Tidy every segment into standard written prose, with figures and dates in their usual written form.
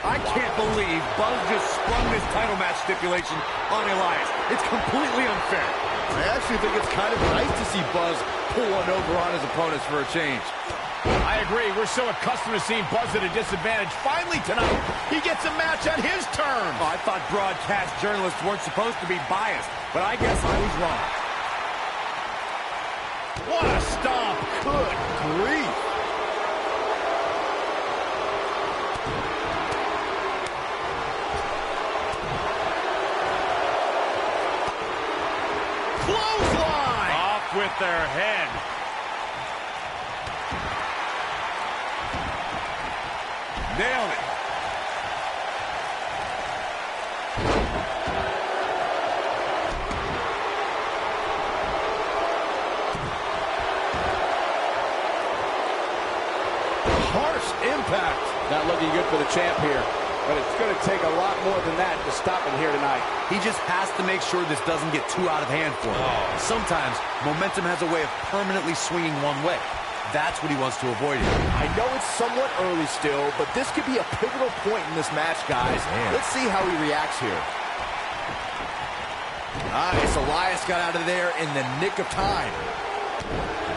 I can't believe Buzz just sprung this title match stipulation on Elias. It's completely unfair. I actually think it's kind of nice to see Buzz pull one over on his opponents for a change. I agree. We're so accustomed to seeing Buzz at a disadvantage. Finally tonight, he gets a match on his terms. Oh, I thought broadcast journalists weren't supposed to be biased, but I guess I was wrong. What a stomp. Good grief. Clothesline. Off with their head. Nailed it. Harsh impact. Not looking good for the champ here, but it's going to take a lot more than that to stop him here tonight. He just has to make sure this doesn't get too out of hand for him. Sometimes momentum has a way of permanently swinging one way. That's what he wants to avoid here. I know it's somewhat early still, but this could be a pivotal point in this match, guys. Let's see how he reacts here. Nice. Elias got out of there in the nick of time.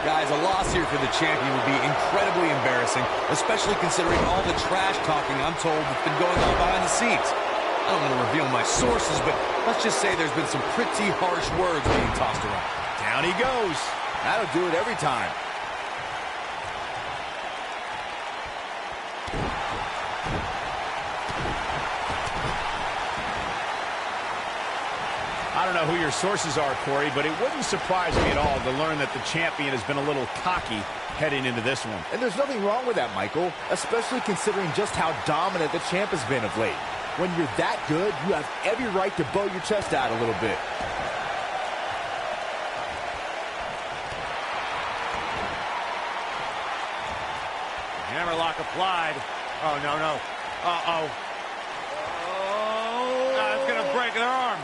Guys, a loss here for the champion would be incredibly embarrassing, especially considering all the trash talking I'm told that's been going on behind the scenes. I don't want to reveal my sources, but let's just say there's been some pretty harsh words being tossed around. Down he goes. That'll do it every time. I don't know who your sources are, Corey, but it wouldn't surprise me at all to learn that the champion has been a little cocky heading into this one. And there's nothing wrong with that, Michael, especially considering just how dominant the champ has been of late. When you're that good, you have every right to bow your chest out a little bit. Hammerlock applied. Oh, no, no. Uh-oh. Oh, that's going to break their arm.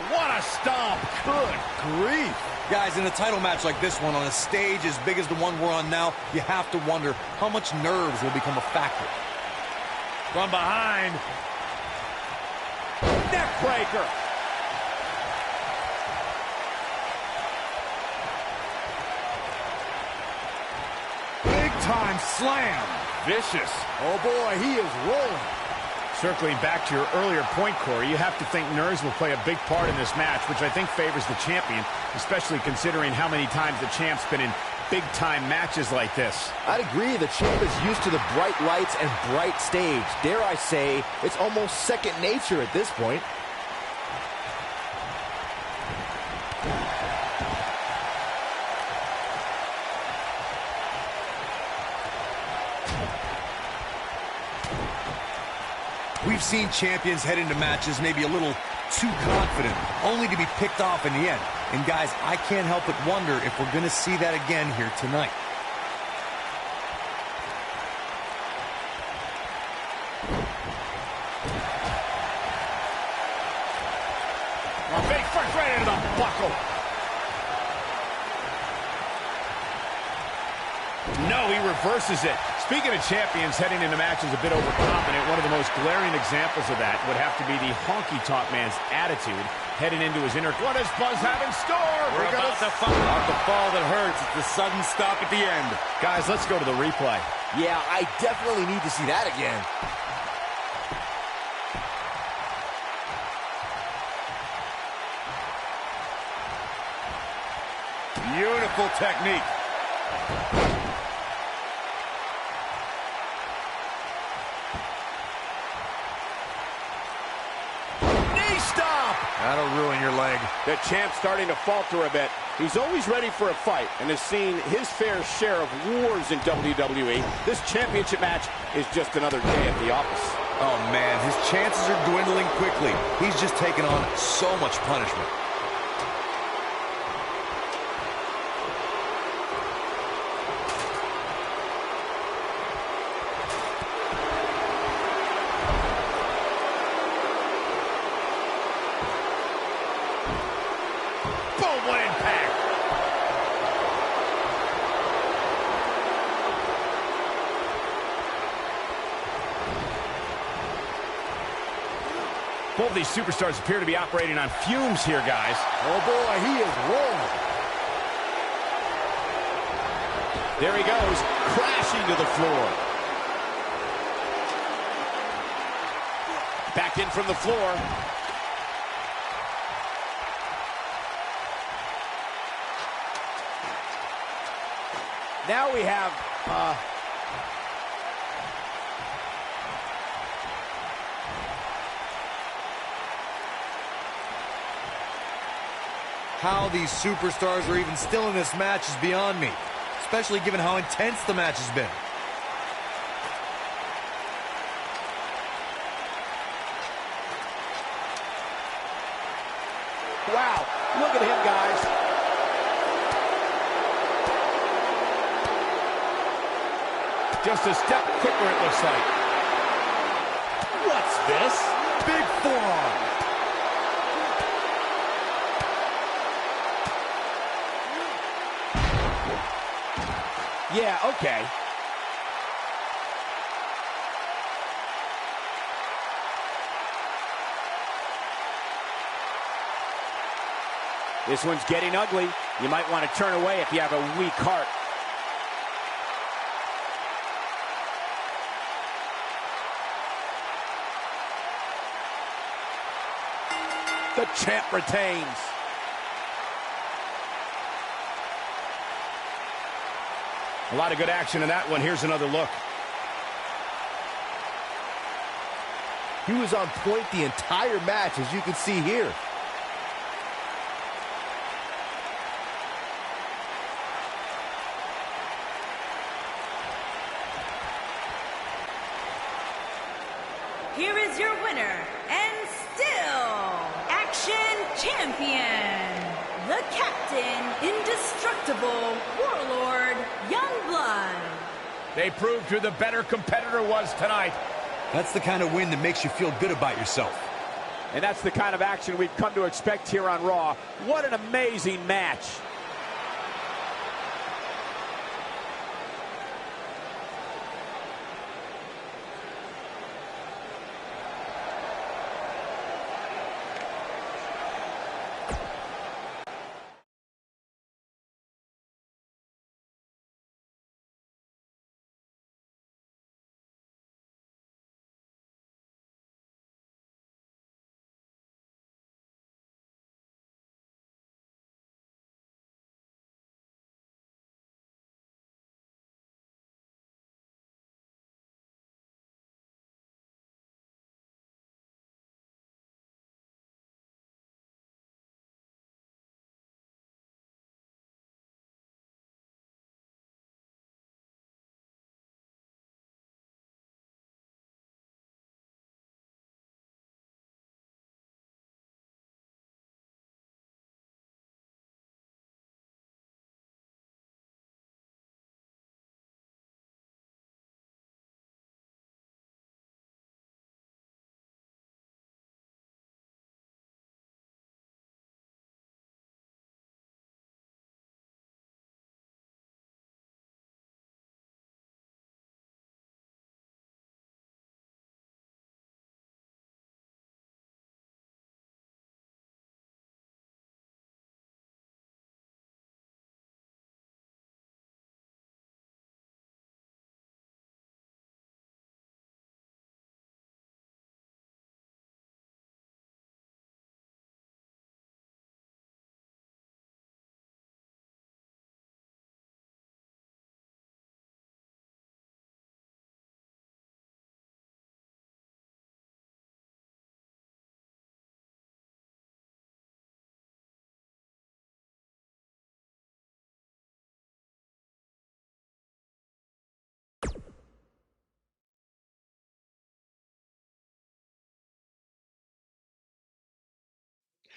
What a stomp. Good grief. Guys, in a title match like this one, on a stage as big as the one we're on now, you have to wonder how much nerves will become a factor. From behind. Neck breaker. Big time slam. Vicious. Oh, boy, he is rolling. Circling back to your earlier point, Corey, you have to think nerves will play a big part in this match, which I think favors the champion, especially considering how many times the champ's been in big-time matches like this. I'd agree. The champ is used to the bright lights and bright stage. Dare I say, it's almost second nature at this point. We've seen champions head into matches maybe a little too confident, only to be picked off in the end. And guys, I can't help but wonder if we're going to see that again here tonight. Big first right into the buckle. No, he reverses it. Speaking of champions heading into matches a bit overconfident, one of the most glaring examples of that would have to be the honky-tonk man's attitude heading into his inner. What does Buzz have in store? We're about to fall. Not the fall that hurts. It's the sudden stop at the end. Guys, let's go to the replay. Yeah, I definitely need to see that again. Beautiful technique. Knee stop! That'll ruin your leg. The champ's starting to falter a bit. He's always ready for a fight and has seen his fair share of wars in WWE. This championship match is just another day at the office. Oh, man, his chances are dwindling quickly. He's just taken on so much punishment. Boom, what impact! Both of these superstars appear to be operating on fumes here, guys. Oh, boy, he is rolling. There he goes, crashing to the floor. Back in from the floor. Now we have, How these superstars are even still in this match is beyond me, especially given how intense the match has been. wow, look at him, guys. Just a step quicker, it looks like. What's this? Big forearm. Yeah, okay. This one's getting ugly. You might want to turn away if you have a weak heart. The champ retains. A lot of good action in that one. Here's another look. He was on point the entire match, as you can see here. Here is your winner, and still Action Champion, the Captain, Indestructible Warlord, Youngblood. They proved who the better competitor was tonight. That's the kind of win that makes you feel good about yourself. And that's the kind of action we've come to expect here on Raw. What an amazing match.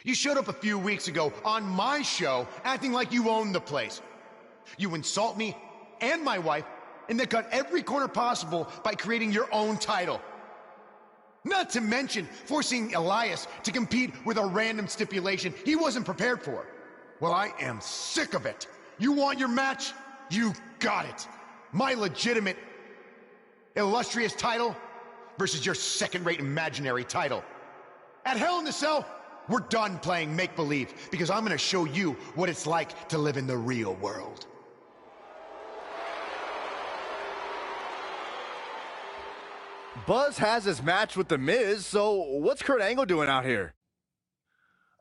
You showed up a few weeks ago on my show acting like you owned the place. You insult me and my wife and then cut every corner possible by creating your own title. Not to mention forcing Elias to compete with a random stipulation he wasn't prepared for. Well, I am sick of it. You want your match? You got it. My legitimate, illustrious title versus your second-rate imaginary title. At Hell in a Cell, we're done playing make-believe because I'm going to show you what it's like to live in the real world. Buzz has his match with The Miz, so what's Kurt Angle doing out here?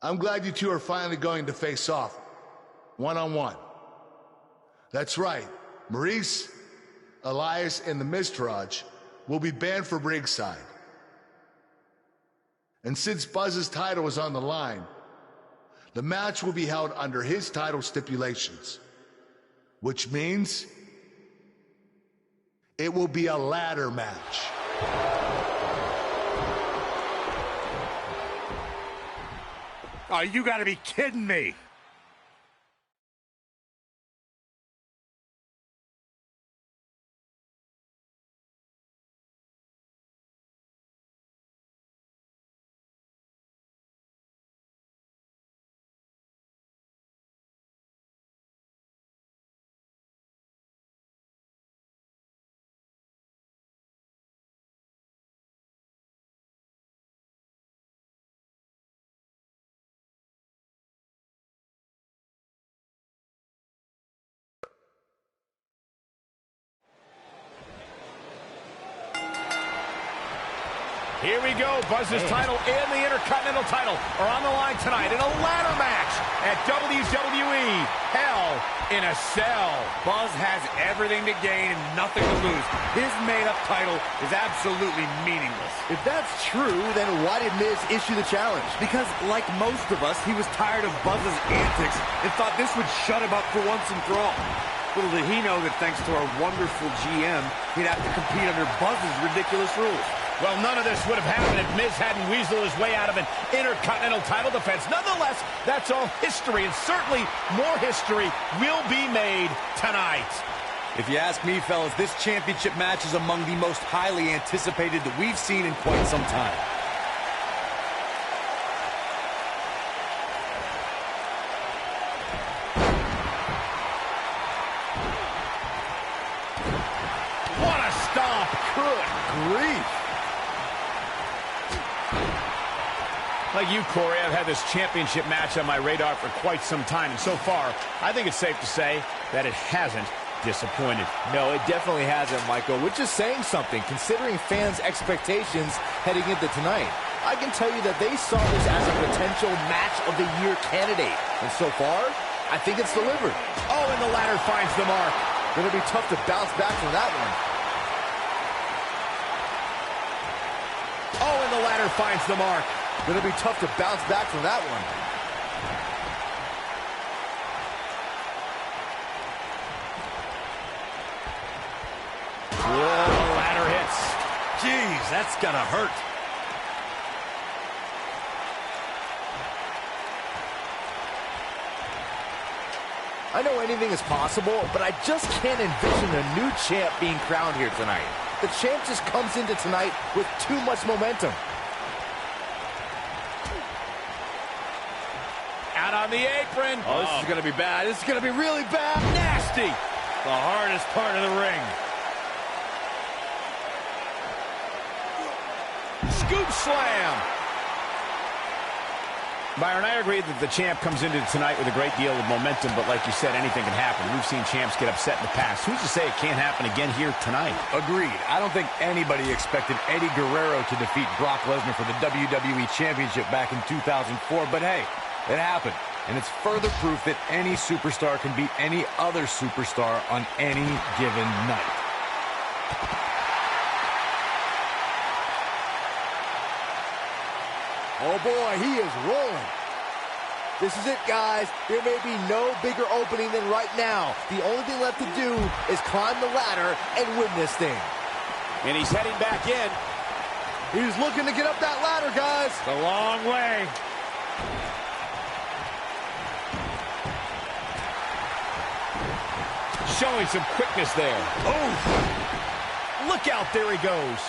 I'm glad you two are finally going to face off, one-on-one. That's right, Maurice, Elias, and the Miztourage will be banned from ringside. And since Buzz's title is on the line, the match will be held under his title stipulations, which means it will be a ladder match. Oh, you gotta be kidding me. Here we go. Buzz's title and the Intercontinental title are on the line tonight in a ladder match at WWE Hell in a Cell. Buzz has everything to gain and nothing to lose. His made-up title is absolutely meaningless. If that's true, then why did Miz issue the challenge? Because, like most of us, he was tired of Buzz's antics and thought this would shut him up for once and for all. Little did he know that thanks to our wonderful GM, he'd have to compete under Buzz's ridiculous rules. Well, none of this would have happened if Miz hadn't weaseled his way out of an Intercontinental title defense. Nonetheless, that's all history, and certainly more history will be made tonight. If you ask me, fellas, this championship match is among the most highly anticipated that we've seen in quite some time. What a stomp! Good grief! Like you, Corey, I've had this championship match on my radar for quite some time, and so far, I think it's safe to say that it hasn't disappointed. No, it definitely hasn't, Michael, which is saying something, considering fans' expectations heading into tonight. I can tell you that they saw this as a potential match of the year candidate, and so far, I think it's delivered. Oh, and the ladder finds the mark. Gonna be tough to bounce back from that one. Oh, and the ladder finds the mark. Gonna be tough to bounce back from that one. Whoa, the ladder hits. Jeez, that's gonna hurt. I know anything is possible, but I just can't envision a new champ being crowned here tonight. The champ just comes into tonight with too much momentum. Out on the apron. Oh, this is going to be bad. This is going to be really bad. Nasty. The hardest part of the ring. Scoop slam. Byron, I agree that the champ comes into tonight with a great deal of momentum, but like you said, anything can happen. We've seen champs get upset in the past. Who's to say it can't happen again here tonight? Agreed. I don't think anybody expected Eddie Guerrero to defeat Brock Lesnar for the WWE Championship back in 2004, but hey, it happened. And it's further proof that any superstar can beat any other superstar on any given night. Oh, boy, he is rolling. This is it, guys. There may be no bigger opening than right now. The only thing left to do is climb the ladder and win this thing. And he's heading back in. He's looking to get up that ladder, guys. It's a long way. Showing some quickness there. Oh, look out, there he goes.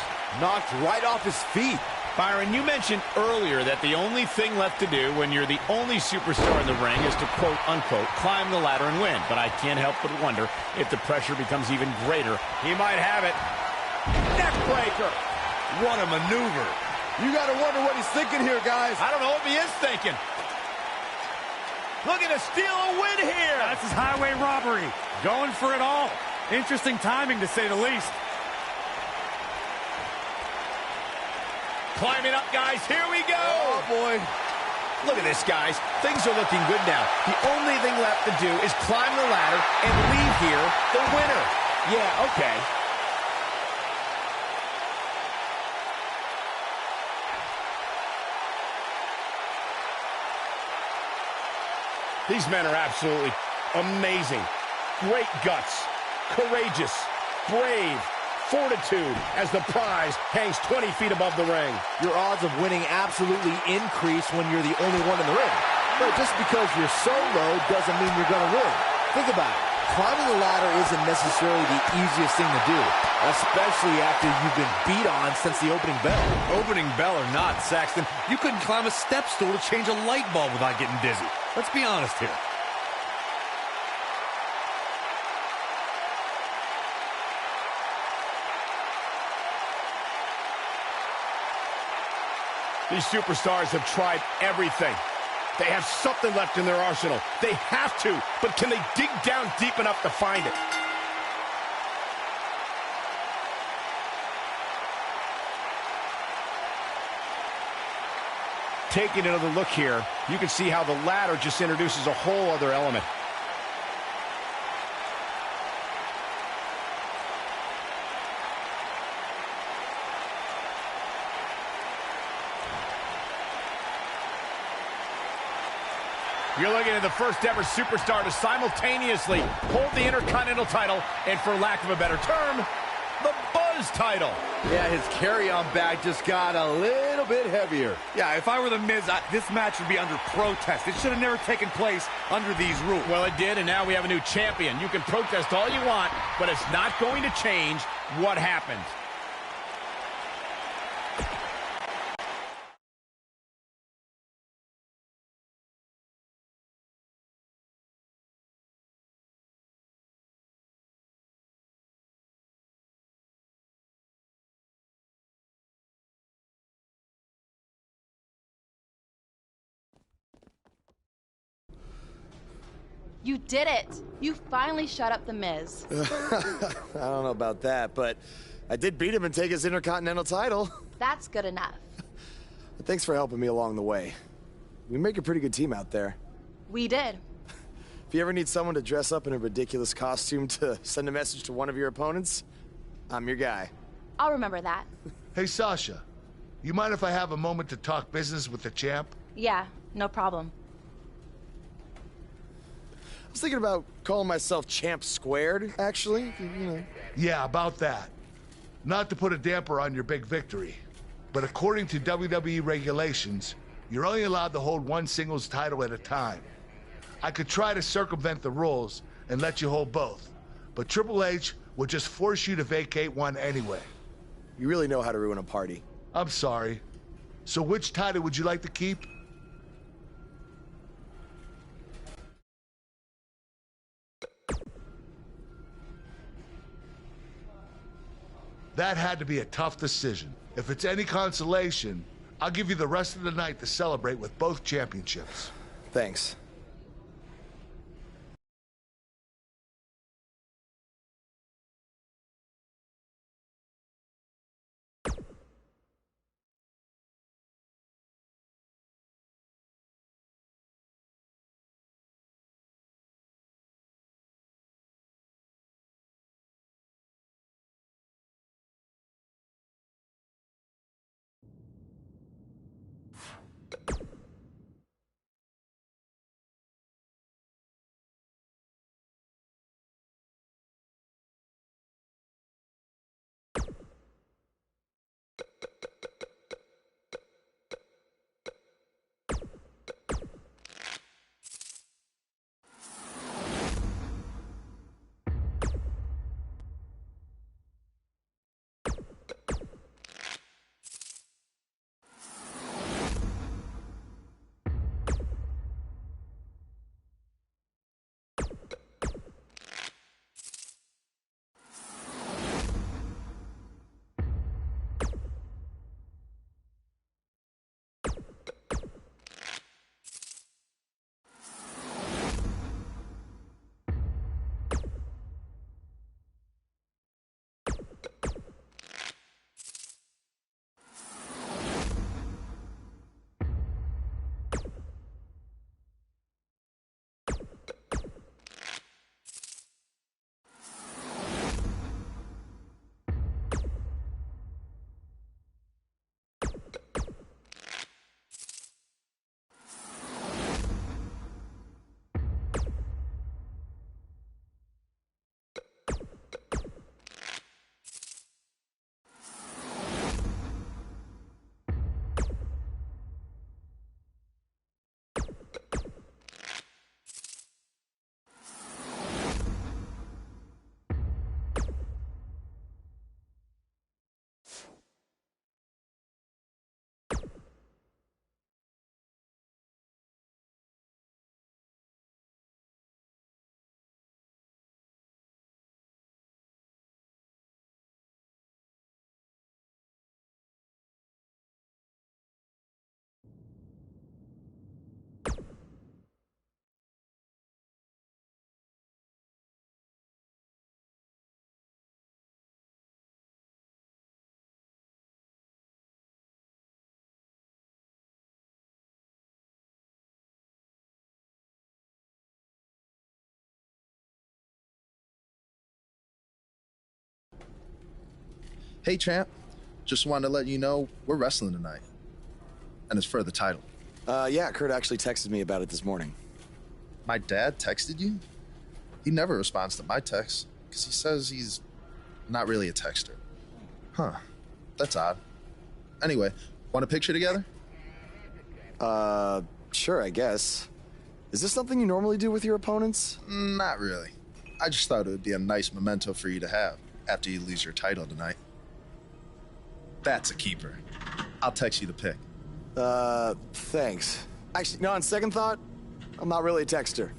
Knocked right off his feet. Byron, you mentioned earlier that the only thing left to do when you're the only superstar in the ring is to, quote, unquote, climb the ladder and win. But I can't help but wonder if the pressure becomes even greater. He might have it. Neck breaker. What a maneuver. You got to wonder what he's thinking here, guys. I don't know if he is thinking. Looking to steal a win here. That's his highway robbery. Going for it all. Interesting timing, to say the least. Climbing up, guys. Here we go. Oh, boy. Look at this, guys. Things are looking good now. The only thing left to do is climb the ladder and leave here the winner. Yeah, okay. These men are absolutely amazing. Great guts, courageous, brave, fortitude as the prize hangs 20 feet above the ring. Your odds of winning absolutely increase when you're the only one in the ring. But just because you're so low doesn't mean you're going to win. Think about it. Climbing the ladder isn't necessarily the easiest thing to do, especially after you've been beat on since the opening bell. Opening bell or not, Saxton, you couldn't climb a step stool to change a light bulb without getting dizzy. Let's be honest here. These superstars have tried everything. They have something left in their arsenal. They have to, but can they dig down deep enough to find it? Taking another look here, you can see how the ladder just introduces a whole other element. You're looking at the first ever superstar to simultaneously hold the Intercontinental title and, for lack of a better term, the Buzz title. Yeah, his carry-on bag just got a little bit heavier. Yeah, if I were The Miz, this match would be under protest. It should have never taken place under these rules. Well, it did, and now we have a new champion. You can protest all you want, but it's not going to change what happened. You did it! You finally shut up The Miz. I don't know about that, but I did beat him and take his Intercontinental title. That's good enough. Thanks for helping me along the way. We make a pretty good team out there. We did. If you ever need someone to dress up in a ridiculous costume to send a message to one of your opponents, I'm your guy. I'll remember that. Hey, Sasha, you mind if I have a moment to talk business with the champ? Yeah, no problem. I was thinking about calling myself Champ Squared, actually. You know. Yeah, about that. Not to put a damper on your big victory, but according to WWE regulations, you're only allowed to hold one singles title at a time. I could try to circumvent the rules and let you hold both, but Triple H would just force you to vacate one anyway. You really know how to ruin a party. I'm sorry. So which title would you like to keep? That had to be a tough decision. If it's any consolation, I'll give you the rest of the night to celebrate with both championships. Thanks. Hey, champ. Just wanted to let you know we're wrestling tonight. And it's for the title. Yeah, Kurt actually texted me about it this morning. My dad texted you? He never responds to my texts because he says he's not really a texter. Huh. That's odd. Anyway, want a picture together? Sure, I guess. Is this something you normally do with your opponents? Not really. I just thought it would be a nice memento for you to have after you lose your title tonight. That's a keeper. I'll text you the pic. Thanks. Actually, no, on second thought, I'm not really a texter.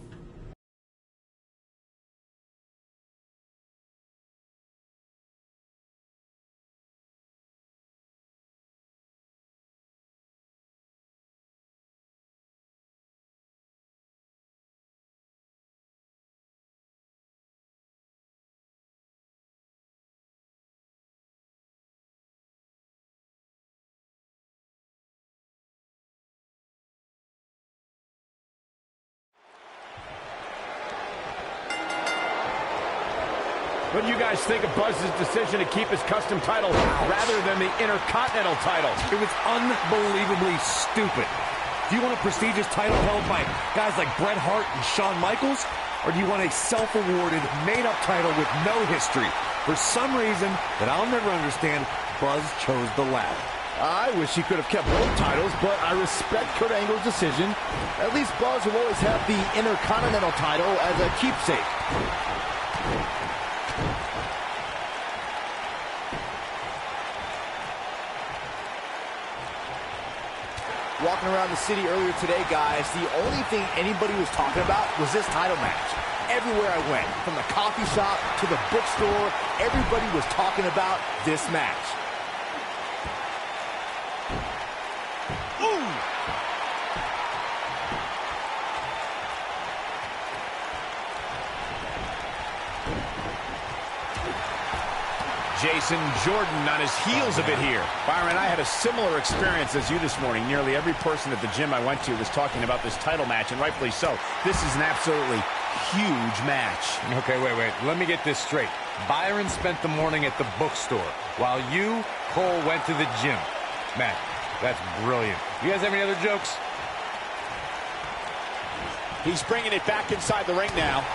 What do you guys think of Buzz's decision to keep his custom title rather than the Intercontinental title? It was unbelievably stupid. Do you want a prestigious title held by guys like Bret Hart and Shawn Michaels? Or do you want a self-awarded, made-up title with no history? For some reason that I'll never understand, Buzz chose the latter. I wish he could have kept both titles, but I respect Kurt Angle's decision. At least Buzz will always have the Intercontinental title as a keepsake. Walking around the city earlier today, guys, the only thing anybody was talking about was this title match. Everywhere I went, from the coffee shop to the bookstore, everybody was talking about this match. Ooh! Jason Jordan on his heels a bit here. Byron, I had a similar experience as you this morning. Nearly every person at the gym I went to was talking about this title match, and rightfully so. This is an absolutely huge match. Okay, wait. Let me get this straight. Byron spent the morning at the bookstore, while you, Cole, went to the gym. Man, that's brilliant. You guys have any other jokes? He's bringing it back inside the ring now.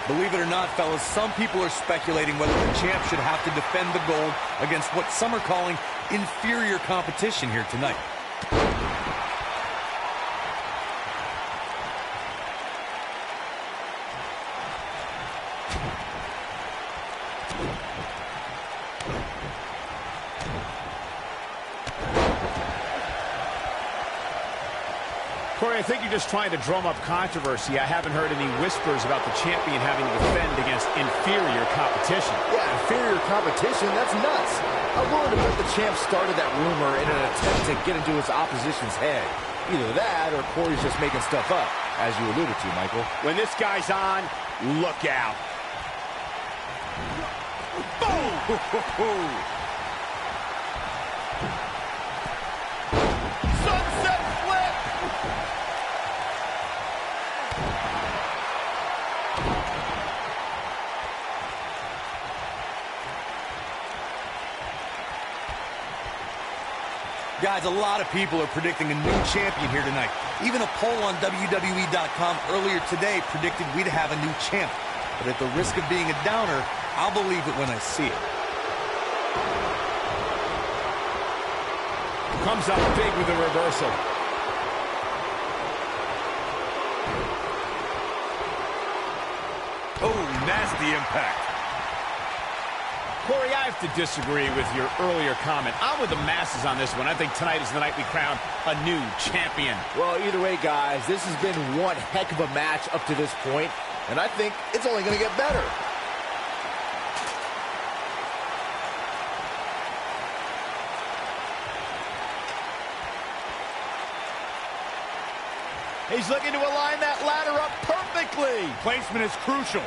Believe it or not, fellas, some people are speculating whether the champ should have to defend the gold against what some are calling inferior competition here tonight. Corey, I think you're just trying to drum up controversy. I haven't heard any whispers about the champion having to defend against inferior competition. Yeah, inferior competition? That's nuts. I'm willing to bet the champ started that rumor in an attempt to get into his opposition's head. Either that or Corey's just making stuff up, as you alluded to, Michael. When this guy's on, look out. Boom! Sunset flip! Guys, a lot of people are predicting a new champion here tonight. Even a poll on WWE.com earlier today predicted we'd have a new champ. But at the risk of being a downer, I'll believe it when I see it. Comes up big with a reversal. Oh, nasty impact. Corey, I have to disagree with your earlier comment. I'm with the masses on this one. I think tonight is the night we crown a new champion. Well, either way, guys, this has been one heck of a match up to this point, and I think it's only going to get better. He's looking to align that ladder up perfectly. Placement is crucial.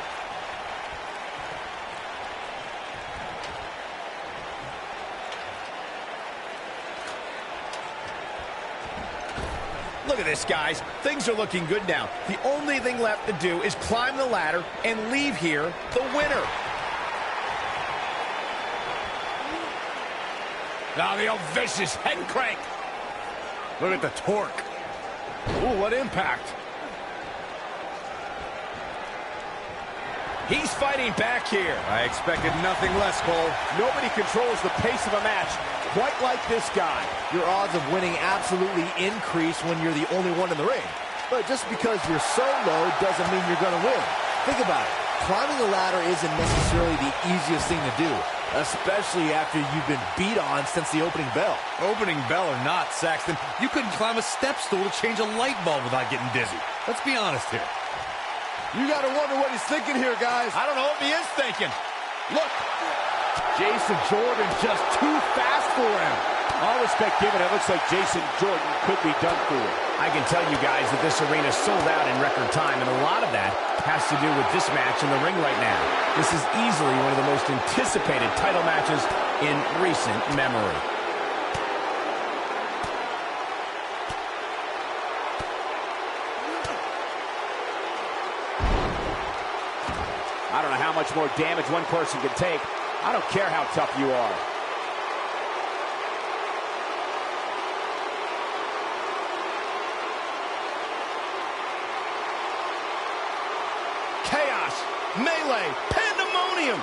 Look at this, guys. Things are looking good now. The only thing left to do is climb the ladder and leave here the winner. Now the old vicious head crank. Look at the torque. Ooh, what impact. He's fighting back here. I expected nothing less, Cole. Nobody controls the pace of a match quite like this guy. Your odds of winning absolutely increase when you're the only one in the ring. But just because you're so low doesn't mean you're going to win. Think about it. Climbing the ladder isn't necessarily the easiest thing to do, especially after you've been beat on since the opening bell. Opening bell or not, Saxton, you couldn't climb a step stool to change a light bulb without getting dizzy. Let's be honest here. You got to wonder what he's thinking here, guys. I don't know what he is thinking. Look. Jason Jordan just too fast for him. All respect given, it looks like Jason Jordan could be done for. I can tell you guys that this arena sold out in record time, and a lot of that has to do with this match in the ring right now. This is easily one of the most anticipated title matches in recent memory. I don't know how much more damage one person can take. I don't care how tough you are. Chaos, melee, pandemonium.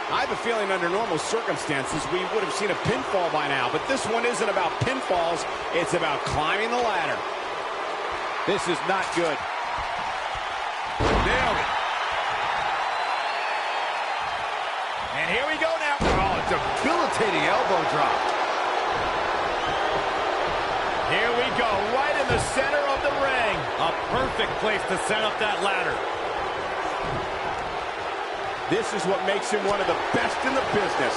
I have a feeling under normal circumstances we would have seen a pinfall by now, but this one isn't about pinfalls, it's about climbing the ladder. This is not good. Nailed it. And here we go now. Oh, debilitating elbow drop. Here we go, right in the center of the ring. A perfect place to set up that ladder. This is what makes him one of the best in the business.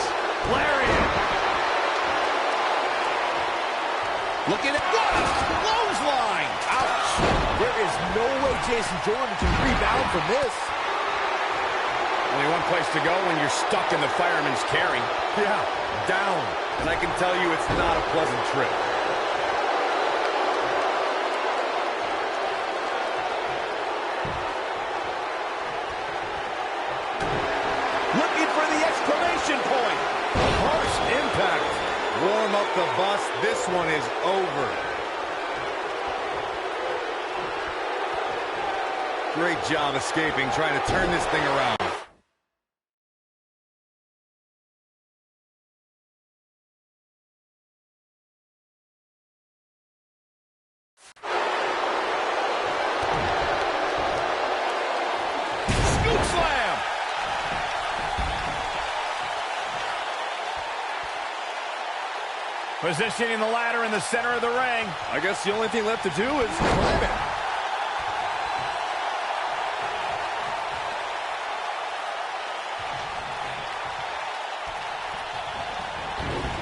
Lariat. Look at it. What a clothesline. Ouch. There is no way Jason Jordan can rebound from this. Only one place to go when you're stuck in the fireman's carry. Yeah, down. And I can tell you it's not a pleasant trip. Looking for the exclamation point. Harsh impact. Warm up the bus. This one is over. Great job escaping, trying to turn this thing around. Scoop slam. Positioning the ladder in the center of the ring. I guess the only thing left to do is climb it.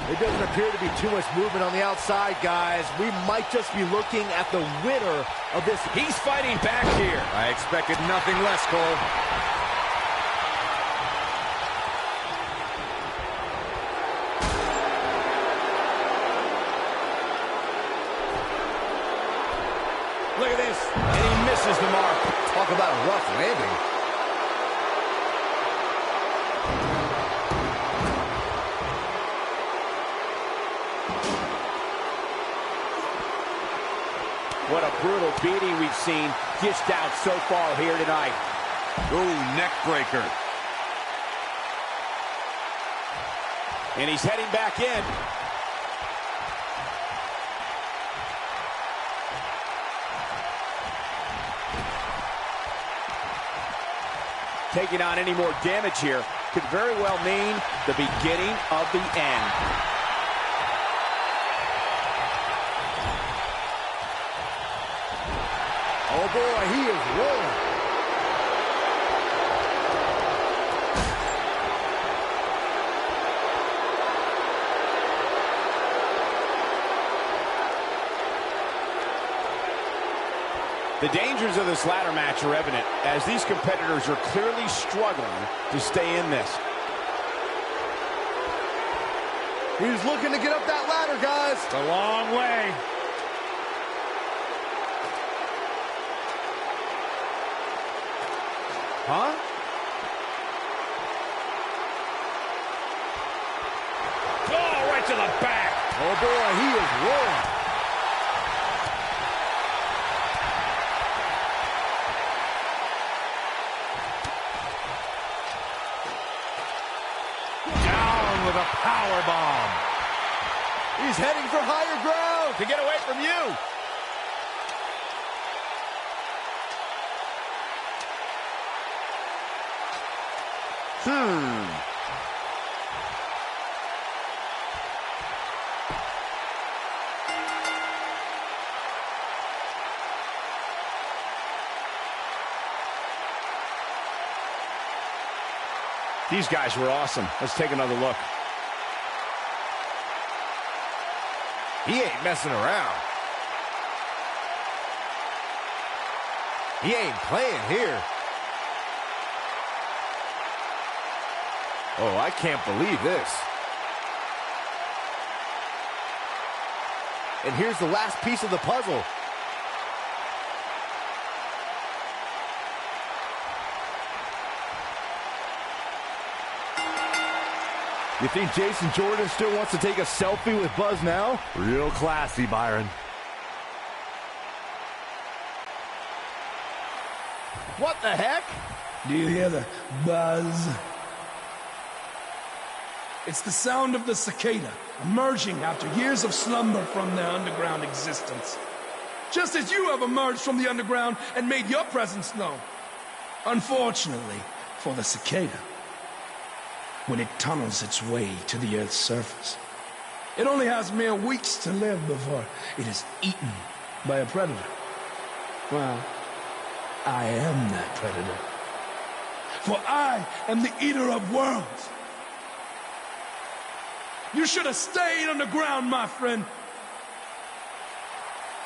It doesn't appear to be too much movement on the outside, guys. We might just be looking at the winner of this. He's fighting back here. I expected nothing less, Cole. Look at this. And he misses the mark. Talk about a rough landing. What a brutal beating we've seen dished out so far here tonight. Ooh, neck breaker. And he's heading back in. Taking on any more damage here could very well mean the beginning of the end. Oh boy, he is rolling. The dangers of this ladder match are evident, as these competitors are clearly struggling to stay in this. He's looking to get up that ladder, guys. It's a long way. Huh? Oh, right to the back. Oh, boy, he is rolling. Down with a power bomb. He's heading for higher ground. To get away from you. These guys were awesome. Let's take another look. He ain't messing around. He ain't playing here. Oh, I can't believe this. And here's the last piece of the puzzle. You think Jason Jordan still wants to take a selfie with Buzz now? Real classy, Byron. What the heck? Do you hear the buzz? It's the sound of the cicada emerging after years of slumber from their underground existence. Just as you have emerged from the underground and made your presence known. Unfortunately for the cicada, when it tunnels its way to the Earth's surface, it only has mere weeks to live before it is eaten by a predator. Well, I am that predator. For I am the eater of worlds. You should have stayed underground, my friend.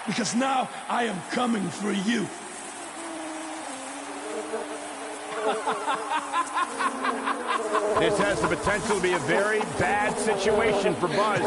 Because now I am coming for you. This has the potential to be a very bad situation for Buzz.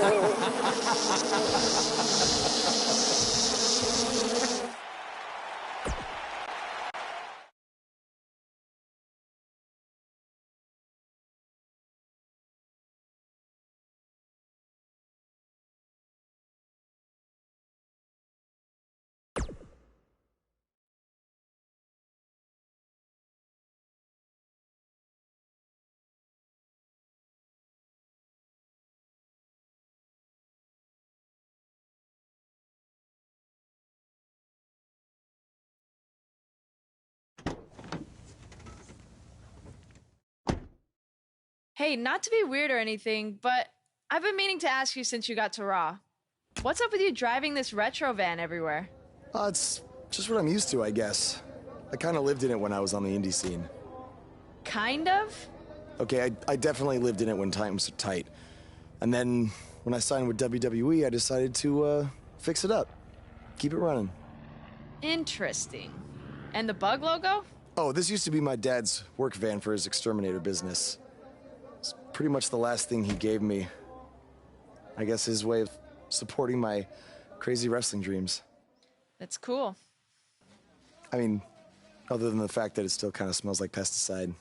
Hey, not to be weird or anything, but I've been meaning to ask you since you got to Raw. What's up with you driving this retro van everywhere? It's just what I'm used to, I guess. I kind of lived in it when I was on the indie scene. Kind of? Okay, I definitely lived in it when times were tight. And then when I signed with WWE, I decided to fix it up. Keep it running. Interesting. And the bug logo? Oh, this used to be my dad's work van for his exterminator business. It's pretty much the last thing he gave me. I guess his way of supporting my crazy wrestling dreams. That's cool. I mean, other than the fact that it still kind of smells like pesticide.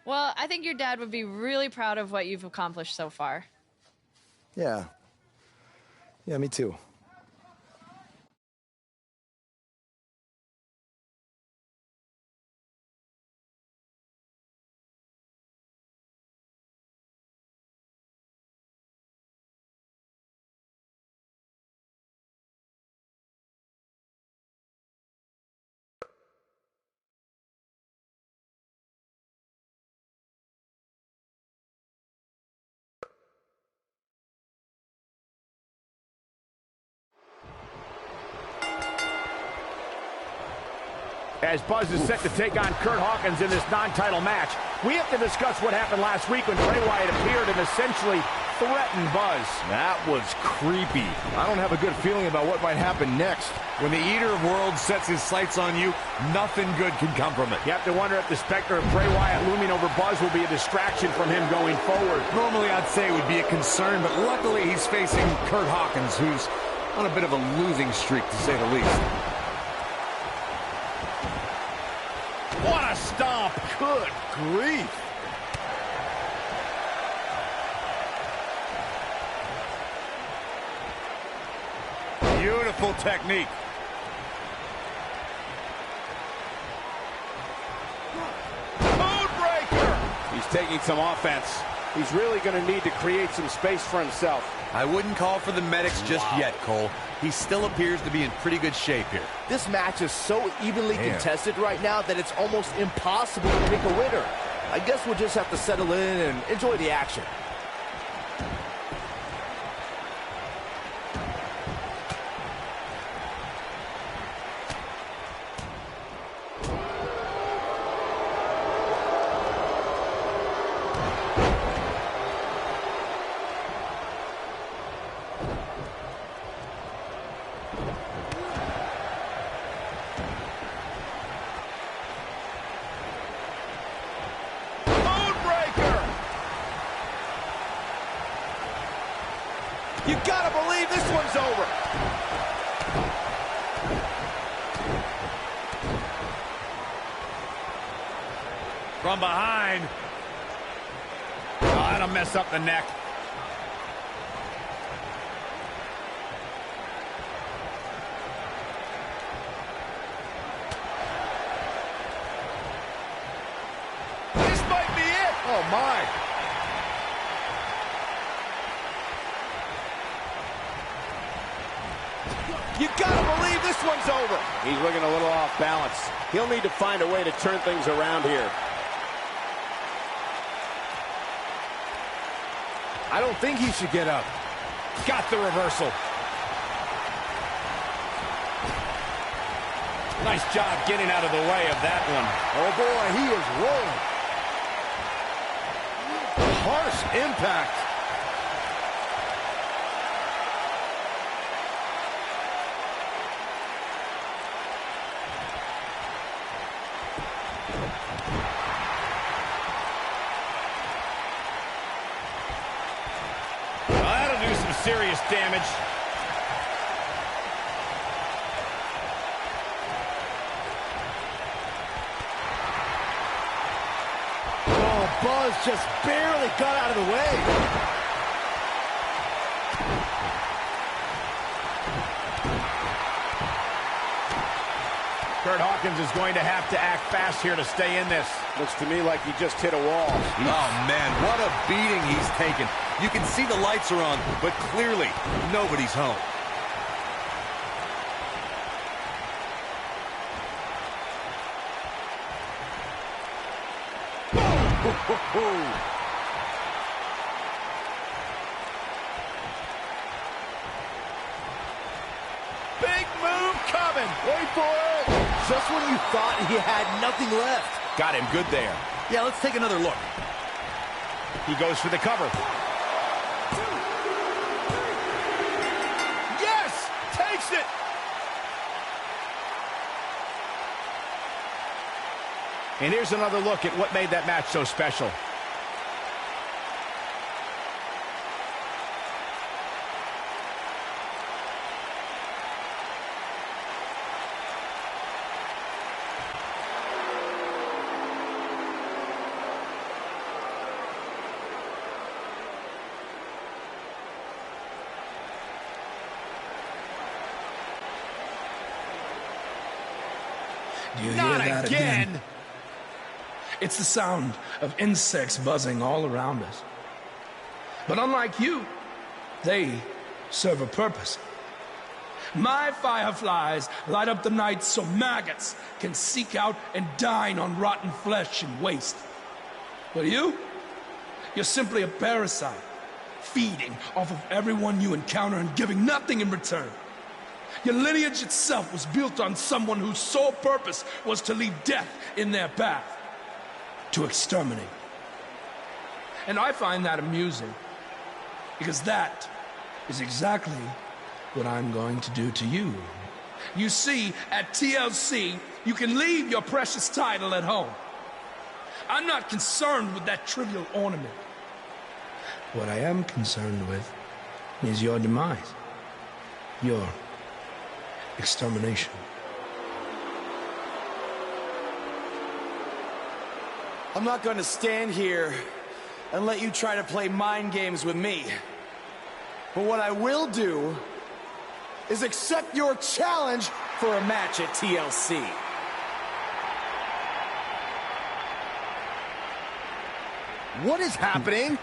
Well, I think your dad would be really proud of what you've accomplished so far. Yeah. Yeah, me too. As Buzz is set to take on Curt Hawkins in this non-title match, we have to discuss what happened last week when Bray Wyatt appeared and essentially threaten Buzz. That was creepy. I don't have a good feeling about what might happen next. When the Eater of Worlds sets his sights on you, nothing good can come from it. You have to wonder if the specter of Bray Wyatt looming over Buzz will be a distraction from him going forward. Normally, I'd say it would be a concern, but luckily he's facing Curt Hawkins, who's on a bit of a losing streak, to say the least. What a stomp! Good grief. Beautiful technique. Codebreaker! He's taking some offense. He's really going to need to create some space for himself. I wouldn't call for the medics just yet, Cole. He still appears to be in pretty good shape here. This match is so evenly contested right now that it's almost impossible to pick a winner. I guess we'll just have to settle in and enjoy the action. You gotta believe this one's over. From behind. Oh, that'll mess up the neck. This might be it. Oh, my. You gotta believe this one's over. He's looking a little off balance. He'll need to find a way to turn things around here. I don't think he should get up. Got the reversal. Nice job getting out of the way of that one. Oh boy, he is rolling. Harsh impact. Serious damage. Oh, Buzz just barely got out of the way. Curt Hawkins is going to have to act fast here to stay in this. Looks to me like he just hit a wall. Oh, man, what a beating he's taken. You can see the lights are on, but clearly nobody's home. Big move coming. Wait for it. Just when you thought he had nothing left. Got him good there. Yeah, let's take another look. He goes for the cover. Yes! Takes it! And here's another look at what made that match so special. Do you hear that again? It's the sound of insects buzzing all around us. But unlike you, they serve a purpose. My fireflies light up the night so maggots can seek out and dine on rotten flesh and waste. But you're simply a parasite, feeding off of everyone you encounter and giving nothing in return. Your lineage itself was built on someone whose sole purpose was to leave death in their path, to exterminate. And I find that amusing. Because that is exactly what I'm going to do to you. You see, at TLC, you can leave your precious title at home. I'm not concerned with that trivial ornament. What I am concerned with is your demise. Your extermination. I'm not going to stand here and let you try to play mind games with me. But what I will do is accept your challenge for a match at TLC. What is happening?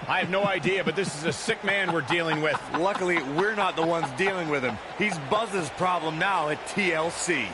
I have no idea, but this is a sick man we're dealing with. Luckily, we're not the ones dealing with him. He's Buzz's problem now at TLC.